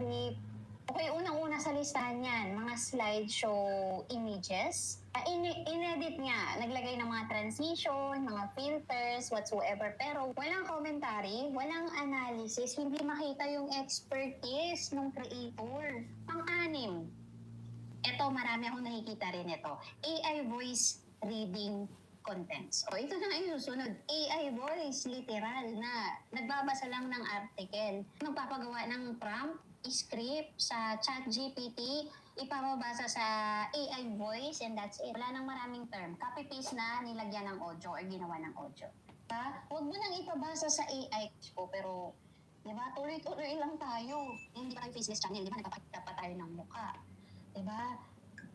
script. Okay, unang-una sa listahan yan, mga slideshow images. In-edit niya, naglagay ng mga transition, mga filters, whatsoever. Pero walang commentary, walang analysis, hindi makita yung expertise ng creator. Pang-anim, ito, marami akong nakikita rin ito. AI voice reading contents. O, ito na yung susunod. AI voice, literal na nagbabasa lang ng article. Magpapagawa ng prompt, script sa ChatGPT, ipapabasa sa AI voice, and that's it. Wala nang maraming term. Copy-paste na nilagyan ng audio or ginawa ng audio. Huwag mo nang ipabasa sa AI ko, pero diba, tuloy-tuloy lang tayo. Hindi pa tayo faceless channel, diba, nagpapakita pa tayo ng mukha. Diba?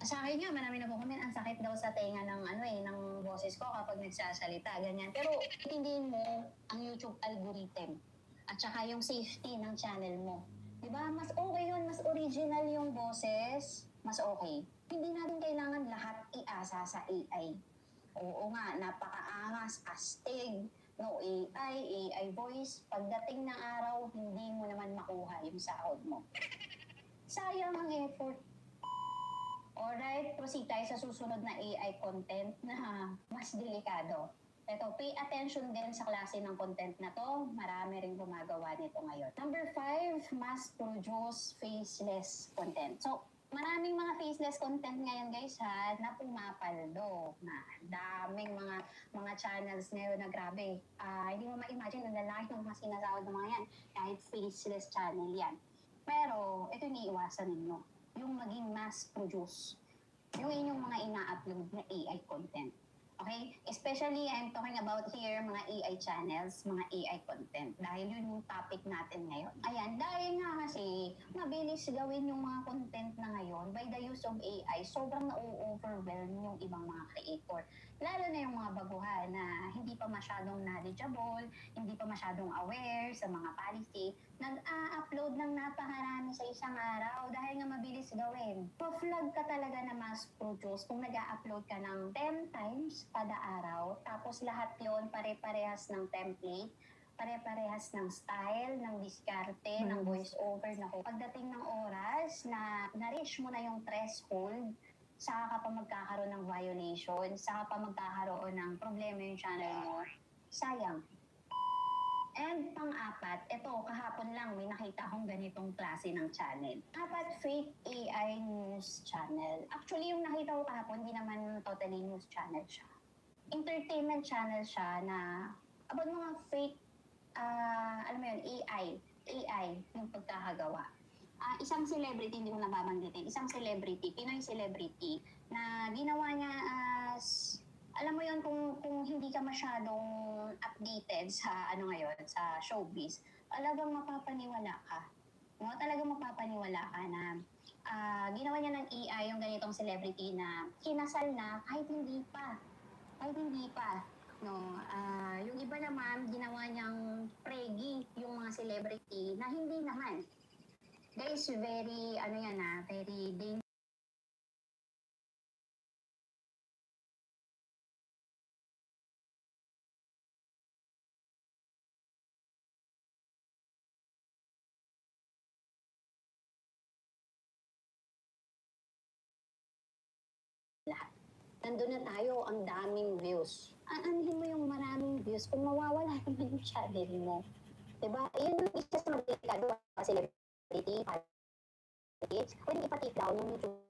Sa akin nga, marami na po comment, ang sakit daw sa tenga ng boses ko kapag nagsasalita, ganyan. Pero intindihin mo ang YouTube algorithm at saka yung safety ng channel mo. Diba? Mas okay yun, mas original yung boses, mas okay. Hindi natin kailangan lahat iasa sa AI. Oo nga, napakaangas, astig, no AI voice. Pagdating ng araw, hindi mo naman makuha yung sahod mo. Sayang ang effort. Alright, proceed tayo sa susunod na AI content na mas delikado. Ito, pay attention din sa klase ng content na to. Marami rin gumagawa nito ngayon. Number 5, mass produce faceless content. So, maraming mga faceless content ngayon guys ha, na pumapaldo. Na daming mga channels ngayon na grabe. Hindi mo ma-imagine ang lalaki ng mga sinasahod ng mga yan. Kahit faceless channel yan. Pero, ito iniiwasan ninyo. Yung maging mass produce. Yung inyong mga ina-upload na AI content. Okay? Especially, I'm talking about here, mga AI channels, mga AI content. Dahil yun yung topic natin ngayon. Ayan, dahil nga kasi, mabilis gawin yung mga content na ngayon by the use of AI, sobrang na-overwhelm yung ibang mga creator. Lalo na yung mga baguhan na hindi pa masyadong knowledgeable, hindi pa masyadong aware sa mga policy, nag-upload ng napakarami sa isang araw dahil nga mabilis gawin. Pa-flag ka talaga na mass produce kung nag-upload ka ng 10 times kada araw, tapos lahat yon pare-parehas ng template, pare-parehas ng style, ng diskarte, ng voice over. Naku, pagdating ng oras na na-reach mo na yung threshold, saka ka pa magkakaroon ng violation, saka pa magkakaroon ng problema yung channel mo, sayang. And pang-apat, ito, kahapon lang may nakita akong ganitong klase ng channel. Apat, fake AI news channel. Actually, yung nakita ko kahapon, hindi naman totally news channel siya. Entertainment channel siya na about mga fake, alam mo yun, AI yung pagkakagawa. Isang celebrity, hindi ko nababanggitin, isang celebrity, Pinoy celebrity, na ginawa niya as, alam mo yun, kung hindi ka masyadong updated sa ngayon, sa showbiz, talagang mapapaniwala ka. No? Talagang mapapaniwala ka na ginawa niya ng AI yung ganitong celebrity na kinasal na kahit hindi pa. No, yung iba naman, ginawa niyang pregi yung mga celebrity na hindi naman. Guys, very, very dangerous. Lahat. Nandun na tayo, ang daming views. Aanhin mo yung maraming views kung mawawala naman yung channel mo. Diba? Yun yung isa sa mga delikado, celebrity, politics. Pwede ipa-take down yung YouTube